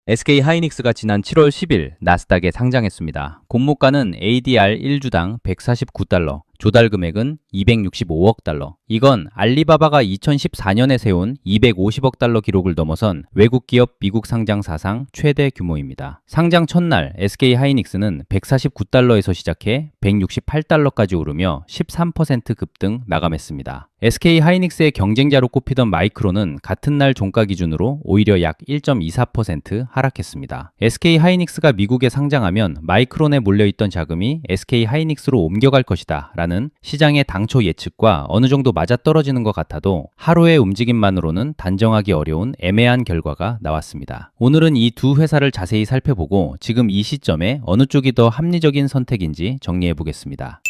SK하이닉스가 지난 7월 10일 나스닥에 상장했습니다. 공모가는 ADR 1주당 149달러, 조달 금액은 265억 달러. 이건 알리바바가 2014년에 세운 250억 달러 기록을 넘어선 외국 기업 미국 상장 사상 최대 규모입니다. 상장 첫날 SK하이닉스는 149달러에서 시작해 168달러까지 오르며 13% 급등 마감했습니다. SK하이닉스의 경쟁자로 꼽히던 마이크론은 같은 날 종가 기준으로 오히려 약 1.24% 하락했습니다. SK하이닉스가 미국에 상장하면 마이크론에 몰려있던 자금이 SK하이닉스로 옮겨갈 것이다 라는 시장의 당초 예측과 어느 정도 맞아떨어지는 것 같아도 하루의 움직임만으로는 단정하기 어려운 애매한 결과가 나왔습니다. 오늘은 이 두 회사를 자세히 살펴보고 지금 이 시점에 어느 쪽이 더 합리적인 선택인지 정리해 보겠습니다.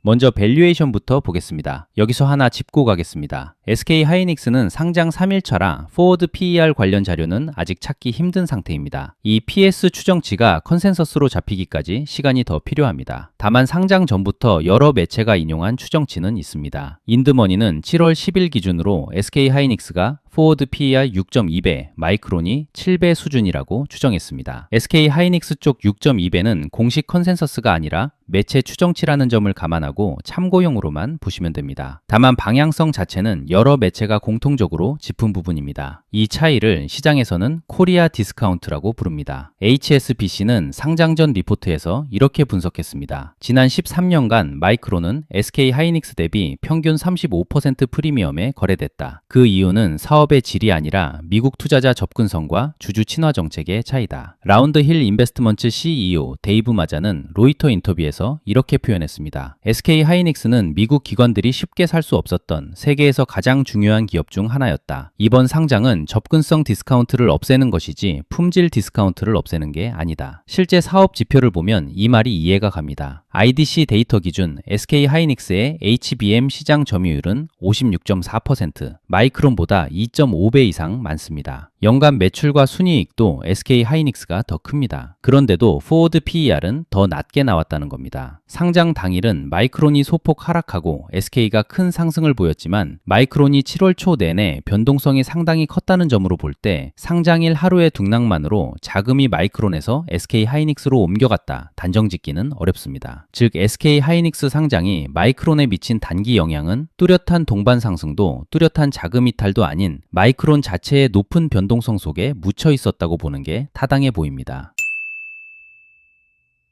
먼저 밸류에이션부터 보겠습니다. 여기서 하나 짚고 가겠습니다. SK하이닉스는 상장 3일차라 포워드 PER 관련 자료는 아직 찾기 힘든 상태입니다. 이 PS 추정치가 컨센서스로 잡히기까지 시간이 더 필요합니다. 다만 상장 전부터 여러 매체가 인용한 추정치는 있습니다. 인드머니는 7월 10일 기준으로 SK하이닉스가 포워드 PER 6.2배, 마이크론이 7배 수준이라고 추정했습니다. SK하이닉스 쪽 6.2배는 공식 컨센서스가 아니라 매체 추정치라는 점을 감안하고 참고용으로만 보시면 됩니다. 다만 방향성 자체는 여러 매체가 공통적으로 짚은 부분입니다. 이 차이를 시장에서는 코리아 디스카운트라고 부릅니다. HSBC는 상장 전 리포트에서 이렇게 분석했습니다. 지난 13년간 마이크론은 SK하이닉스 대비 평균 35% 프리미엄에 거래됐다. 그 이유는 사업의 질이 아니라 미국 투자자 접근성과 주주 친화 정책의 차이다. 라운드 힐 인베스트먼트 CEO 데이브 마자는 로이터 인터뷰에서 이렇게 표현했습니다. SK하이닉스는 미국 기관들이 쉽게 살 수 없었던 세계에서 가장 중요한 기업 중 하나였다. 이번 상장은 접근성 디스카운트를 없애는 것이지 품질 디스카운트를 없애는 게 아니다. 실제 사업 지표를 보면 이 말이 이해가 갑니다. IDC 데이터 기준 SK하이닉스의 HBM 시장 점유율은 56.4%, 마이크론보다 2.5배 이상 많습니다. 연간 매출과 순이익도 SK하이닉스가 더 큽니다. 그런데도 포워드 PER은 더 낮게 나왔다는 겁니다. 상장 당일은 마이크론이 소폭 하락하고 SK가 큰 상승을 보였지만 마이크론이 7월 초 내내 변동성이 상당히 컸다는 점으로 볼 때 상장일 하루의 둔락만으로 자금이 마이크론에서 SK하이닉스로 옮겨갔다 단정짓기는 어렵습니다. 즉 SK하이닉스 상장이 마이크론에 미친 단기 영향은 뚜렷한 동반 상승도 뚜렷한 자금 이탈도 아닌 마이크론 자체의 높은 변동성 속에 묻혀 있었다고 보는 게 타당해 보입니다.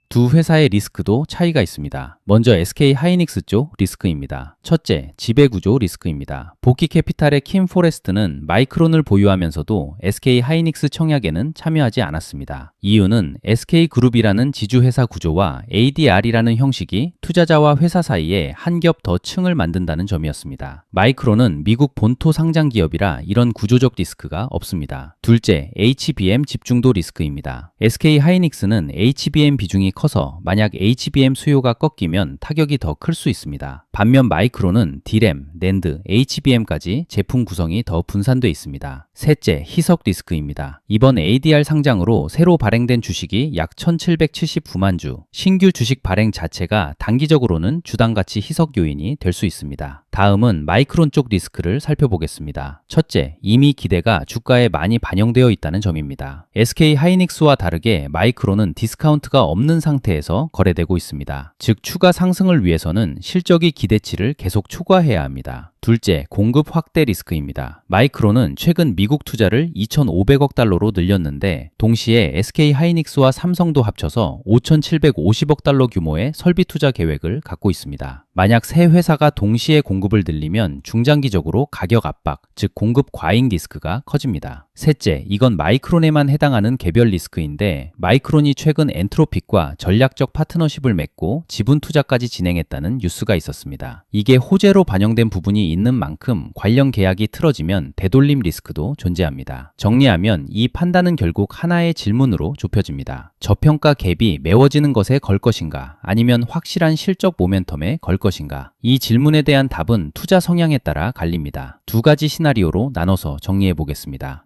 두 회사의 리스크도 차이가 있습니다. 먼저 SK하이닉스 쪽 리스크입니다. 첫째, 지배구조 리스크입니다. 복귀 캐피탈의 킴 포레스트는 마이크론을 보유하면서도 SK하이닉스 청약에는 참여하지 않았습니다. 이유는 SK그룹이라는 지주회사 구조와 ADR이라는 형식이 투자자와 회사 사이에 한 겹 더 층을 만든다는 점이었습니다. 마이크론은 미국 본토 상장 기업이라 이런 구조적 리스크가 없습니다. 둘째, HBM 집중도 리스크입니다. SK하이닉스는 HBM 비중이 커서 만약 HBM 수요가 꺾이면 타격이 더 클 수 있습니다. 반면 마이크론은 D램, 낸드, HBM까지 제품 구성이 더 분산돼 있습니다. 셋째, 희석 리스크입니다. 이번 ADR 상장으로 새로 발행된 주식이 약 1779만 주, 신규 주식 발행 자체가 단기적으로는 주당 가치 희석 요인이 될 수 있습니다. 다음은 마이크론 쪽 리스크를 살펴보겠습니다. 첫째, 이미 기대가 주가에 많이 반영되어 있다는 점입니다. SK하이닉스와 다르게 마이크론은 디스카운트가 없는 상태에서 거래되고 있습니다. 즉 추가 상승을 위해서는 실적이 기대치를 계속 초과해야 합니다. 둘째, 공급 확대 리스크입니다. 마이크론은 최근 미국 투자를 2,500억 달러로 늘렸는데 동시에 SK하이닉스와 삼성도 합쳐서 5,750억 달러 규모의 설비 투자 계획을 갖고 있습니다. 만약 세 회사가 동시에 공급을 늘리면 중장기적으로 가격 압박, 즉 공급 과잉 리스크가 커집니다. 셋째, 이건 마이크론에만 해당하는 개별 리스크인데 마이크론이 최근 엔트로픽과 전략적 파트너십을 맺고 지분 투자까지 진행했다는 뉴스가 있었습니다. 이게 호재로 반영된 부분이 있는 만큼 관련 계약이 틀어지면 되돌림 리스크도 존재합니다. 정리하면 이 판단은 결국 하나의 질문으로 좁혀집니다. 저평가 갭이 메워지는 것에 걸 것인가 아니면 확실한 실적 모멘텀에 걸 것인가? 이 질문에 대한 답은 투자 성향에 따라 갈립니다. 두 가지 시나리오로 나눠서 정리해 보겠습니다.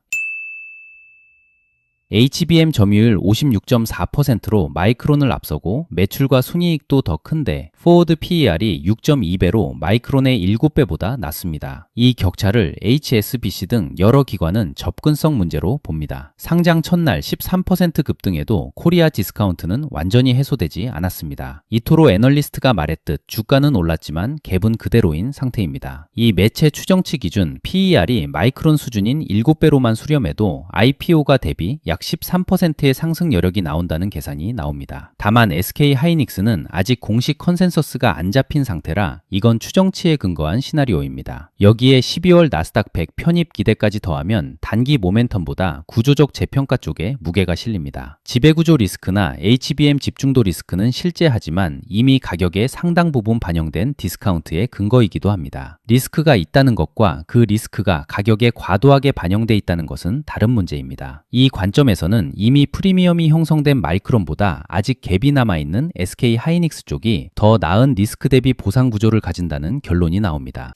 HBM 점유율 56.4%로 마이크론을 앞서고 매출과 순이익도 더 큰데 포워드 PER이 6.2배로 마이크론의 7배보다 낮습니다. 이 격차를 HSBC 등 여러 기관은 접근성 문제로 봅니다. 상장 첫날 13% 급등에도 코리아 디스카운트는 완전히 해소되지 않았습니다. 이토록 애널리스트가 말했듯 주가는 올랐지만 갭은 그대로인 상태입니다. 이 매체 추정치 기준 PER이 마이크론 수준인 7배로만 수렴해도 IPO가 대비 약 13%의 상승 여력이 나온다는 계산이 나옵니다. 다만 SK하이닉스는 아직 공식 컨센서스가 안 잡힌 상태라 이건 추정치에 근거한 시나리오입니다. 여기에 12월 나스닥 100 편입 기대까지 더하면 단기 모멘텀보다 구조적 재평가 쪽에 무게가 실립니다. 지배구조 리스크나 HBM 집중도 리스크는 실제하지만 이미 가격에 상당 부분 반영된 디스카운트의 근거이기도 합니다. 리스크가 있다는 것과 그 리스크가 가격에 과도하게 반영돼 있다는 것은 다른 문제입니다. 이 관점에서는 이미 프리미엄이 형성된 마이크론보다 아직 갭이 남아있는 SK하이닉스 쪽이 더 나은 리스크 대비 보상 구조를 가진다는 결론이 나옵니다.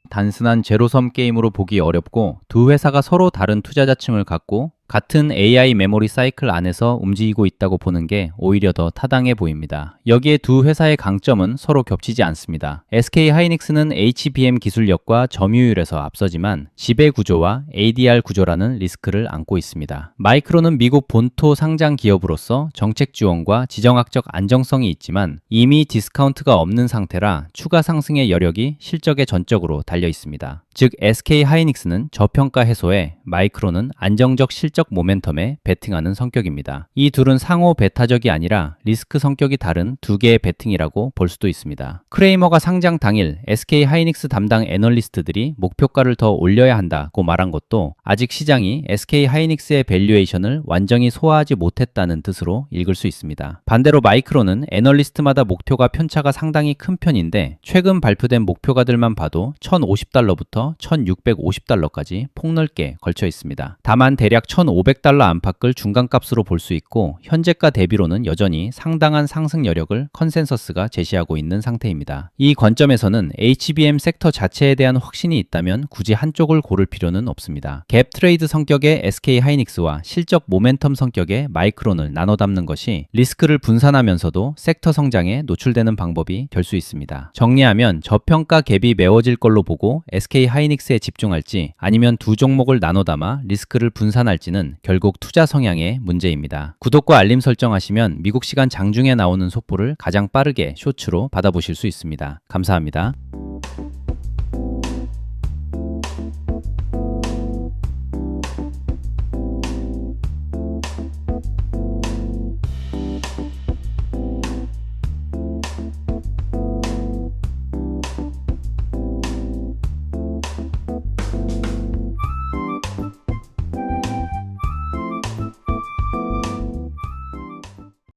단순한 제로섬 게임으로 보기 어렵고 두 회사가 서로 다른 투자자층을 갖고 같은 AI 메모리 사이클 안에서 움직이고 있다고 보는 게 오히려 더 타당해 보입니다. 여기에 두 회사의 강점은 서로 겹치지 않습니다. SK하이닉스는 HBM 기술력과 점유율에서 앞서지만 지배 구조와 ADR 구조라는 리스크를 안고 있습니다. 마이크론은 미국 본토 상장 기업으로서 정책 지원과 지정학적 안정성이 있지만 이미 디스카운트가 없는 상태라 추가 상승의 여력이 실적에 전적으로 달려 있습니다. 즉 SK하이닉스는 저평가 해소에 마이크론은 안정적 실적 모멘텀에 베팅하는 성격입니다. 이 둘은 상호 배타적이 아니라 리스크 성격이 다른 두 개의 베팅이라고 볼 수도 있습니다. 크레이머가 상장 당일 SK하이닉스 담당 애널리스트들이 목표가를 더 올려야 한다고 말한 것도 아직 시장이 SK하이닉스의 밸류에이션을 완전히 소화하지 못했다는 뜻으로 읽을 수 있습니다. 반대로 마이크론은 애널리스트마다 목표가 편차가 상당히 큰 편인데 최근 발표된 목표가들만 봐도 1,050달러부터 1,650달러까지 폭넓게 걸쳐 있습니다. 다만 대략 1,500달러 안팎을 중간값으로 볼 수 있고 현재가 대비로는 여전히 상당한 상승 여력을 컨센서스가 제시하고 있는 상태입니다. 이 관점에서는 HBM 섹터 자체에 대한 확신이 있다면 굳이 한쪽을 고를 필요는 없습니다. 갭 트레이드 성격의 SK하이닉스와 실적 모멘텀 성격의 마이크론을 나눠 담는 것이 리스크를 분산하면서도 섹터 성장에 노출되는 방법이 될 수 있습니다. 정리하면 저평가 갭이 메워질 걸로 보고 SK하이닉스에 집중할지 아니면 두 종목을 나눠 담아 리스크를 분산할지는 결국 투자 성향의 문제입니다. 구독과 알림 설정하시면 미국 시간 장중에 나오는 속보를 가장 빠르게 쇼츠로 받아보실 수 있습니다. 감사합니다.